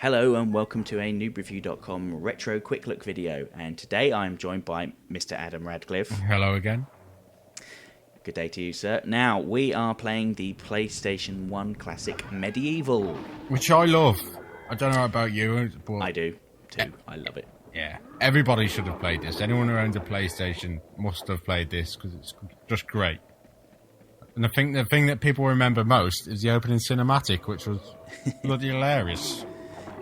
Hello and welcome to a noobreview.com retro quick look video, and today I'm joined by Mr. Adam Radcliffe. Hello again. Good day to you, sir. Now we are playing the PlayStation 1 classic Medieval. Which I love. I don't know about you, but... I do, too. I love it. Yeah, everybody should have played this. Anyone who owns a PlayStation must have played this, because it's just great. And I think the thing that people remember most is the opening cinematic, which was bloody hilarious.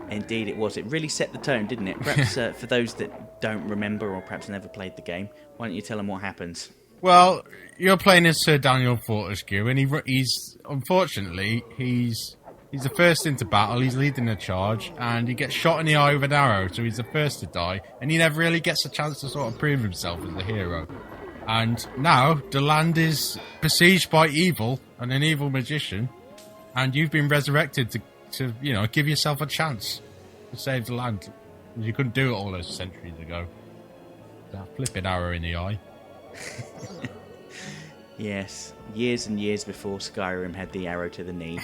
Indeed it was. It really set the tone, didn't it? Perhaps for those that don't remember or perhaps never played the game, why don't you tell them what happens? Well, you're playing as Sir Daniel Fortescue, and he's unfortunately he's the first into battle. He's leading a charge, and he gets shot in the eye with an arrow, so he's the first to die, and he never really gets a chance to sort of prove himself as a hero. And now the land is besieged by evil and an evil magician, and you've been resurrected to give yourself a chance to save the land. You couldn't do it all those centuries ago. That flipping arrow in the eye. Yes, years and years before Skyrim had the arrow to the knee.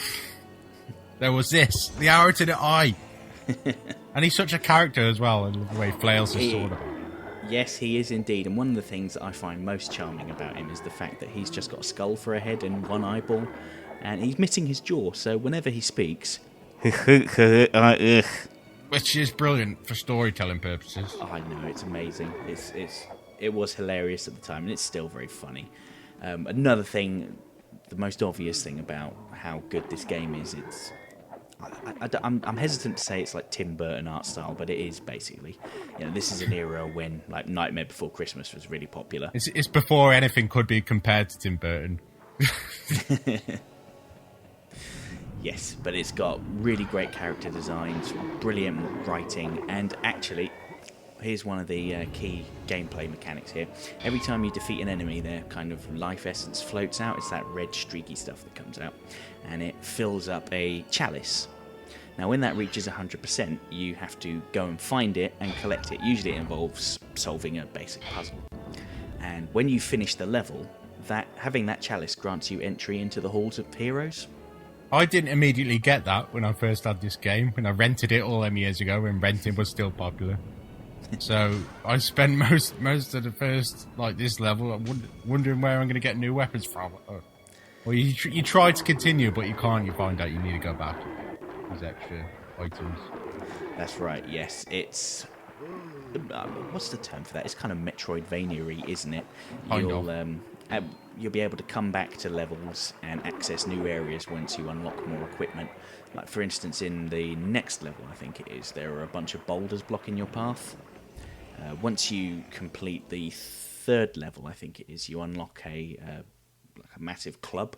There was this, the arrow to the eye. And he's such a character as well, and the way he flails his sword about. Yes, he is indeed, and one of the things that I find most charming about him is the fact that he's just got a skull for a head and one eyeball, and he's missing his jaw, so whenever he speaks... Which is brilliant for storytelling purposes. I know, it's amazing. It was hilarious at the time, and it's still very funny. Another thing, the most obvious thing about how good this game is, I'm hesitant to say it's like Tim Burton art style, but it is basically. This is an era when like Nightmare Before Christmas was really popular. It's before anything could be compared to Tim Burton. Yes, but it's got really great character designs, brilliant writing, and actually, here's one of the key gameplay mechanics here. Every time you defeat an enemy, their kind of life essence floats out. It's that red streaky stuff that comes out, and it fills up a chalice. Now, when that reaches 100%, you have to go and find it and collect it. Usually it involves solving a basic puzzle. And when you finish the level, having that chalice grants you entry into the Halls of Heroes. I didn't immediately get that when I first had this game, when I rented it all them years ago when renting was still popular. So I spent most of the first, this level, wondering where I'm going to get new weapons from. Or you try to continue, but you can't. You find out you need to go back. These extra items. That's right, yes. It's... what's the term for that? It's kind of Metroidvania-y, isn't it? You'll be able to come back to levels and access new areas once you unlock more equipment. Like, for instance, in the next level, I think it is, there are a bunch of boulders blocking your path. Once you complete the third level, I think it is, you unlock a massive club,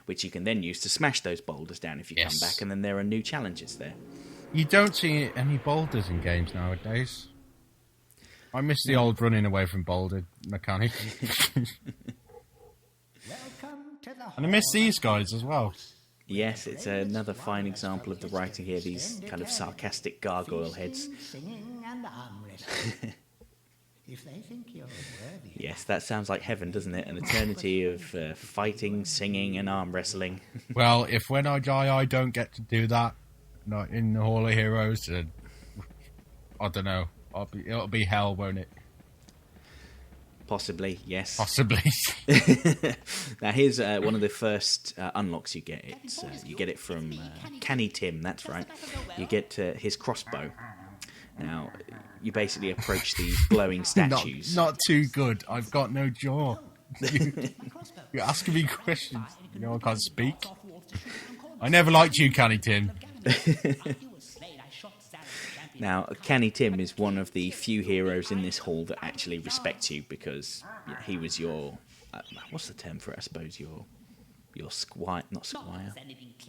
which you can then use to smash those boulders down if you come back, and then there are new challenges there. You don't see any boulders in games nowadays. I miss the old running away from boulder mechanic. And I miss these guys as well. Yes, it's another fine example of the writing here, these kind of sarcastic gargoyle heads. Yes, that sounds like heaven, doesn't it? An eternity of fighting, singing, and arm wrestling. Well, if when I die I don't get to do that, not in the Hall of Heroes, then I don't know. It'll be hell, won't it? Possibly, yes. Possibly. Now, here's one of the first unlocks you get. You get it from Canny Tim, that's right. You get his crossbow. Now, you basically approach these glowing statues. Not too good. I've got no jaw. You're asking me questions. I can't speak. I never liked you, Canny Tim. Now, Canny Tim is one of the few heroes in this hall that actually respects you because he was your... what's the term for it, I suppose? Your squire... Not squire?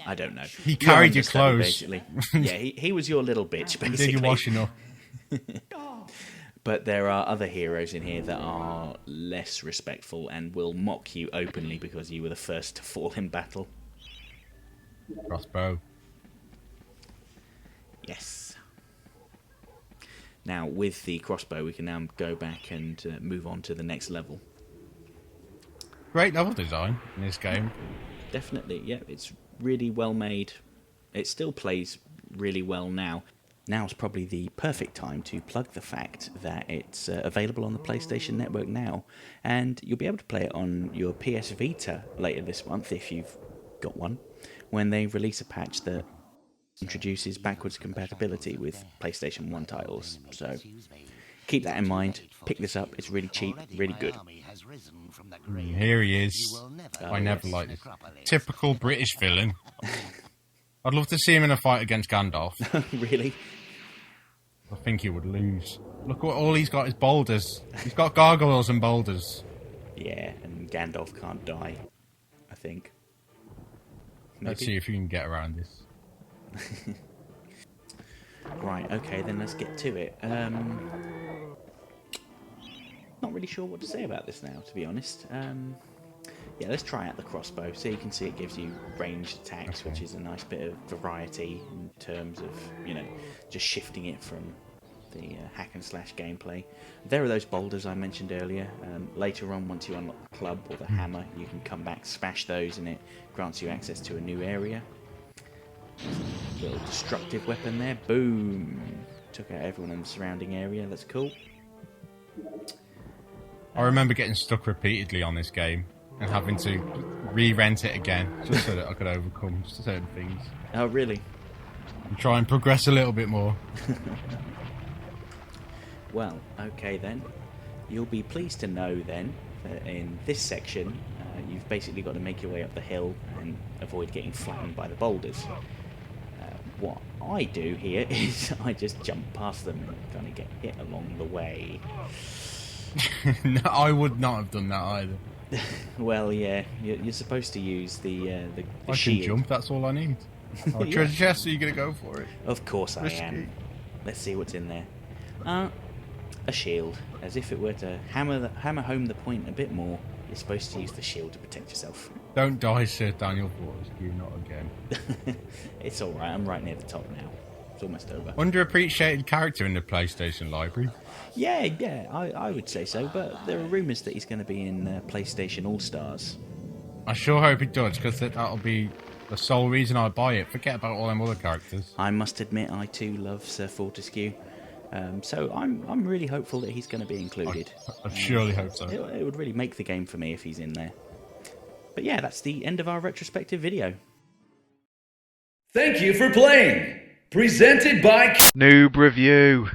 I don't know. He carried your clothes. Basically. Yeah, he was your little bitch, basically. Did your washing up. But there are other heroes in here that are less respectful and will mock you openly because you were the first to fall in battle. Crossbow. Yes. Now, with the crossbow, we can now go back and move on to the next level. Great level design in this game. Definitely, yeah. It's really well made. It still plays really well now. now's probably the perfect time to plug the fact that it's available on the PlayStation Network now, and you'll be able to play it on your PS Vita later this month if you've got one, when they release a patch that introduces backwards compatibility with PlayStation 1 titles. So keep that in mind. Pick this up. It's really cheap, really good. Here he is. I never liked this. Typical British villain. I'd love to see him in a fight against Gandalf. Really? I think he would lose. Look what all he's got is boulders. He's got gargoyles and boulders. Yeah, and Gandalf can't die, I think. Maybe. Let's see if you can get around this. Right, okay, then let's get to it. Not really sure what to say about this now, to be honest. Yeah, let's try out the crossbow. So you can see it gives you ranged attacks, which is a nice bit of variety in terms of, you know, just shifting it from the hack and slash gameplay. There are those boulders I mentioned earlier. Later on, once you unlock the club or the hammer, you can come back, smash those, and it grants you access to a new area. Little destructive weapon there. Boom! Took out everyone in the surrounding area. That's cool. I remember getting stuck repeatedly on this game and having to re-rent it again just so that I could overcome certain things. Oh, really? And try and progress a little bit more. Well, okay then. You'll be pleased to know then that in this section you've basically got to make your way up the hill and avoid getting flattened by the boulders. What I do here is I just jump past them and kind of get hit along the way. No, I would not have done that either. Well, yeah, you're supposed to use the I shield. can jump, that's all I need. Oh, Yeah. treasure chest, are you going to go for it? Of course I Risky. am. Let's see what's in there. A shield. As if it were to hammer home the point a bit more, you're supposed to use the shield to protect yourself. Don't die, Sir Daniel Fortescue, not again. It's alright, I'm right near the top now. It's almost over. Underappreciated character in the PlayStation library. Yeah, I would say so, but there are rumours that he's going to be in PlayStation All-Stars. I sure hope it does, because that'll be the sole reason I buy it. Forget about all them other characters. I must admit, I too love Sir Fortescue. So I'm really hopeful that he's going to be included. I surely hope so. It would really make the game for me if he's in there. But yeah, that's the end of our retrospective video. Thank you for playing. Presented by Noob Review.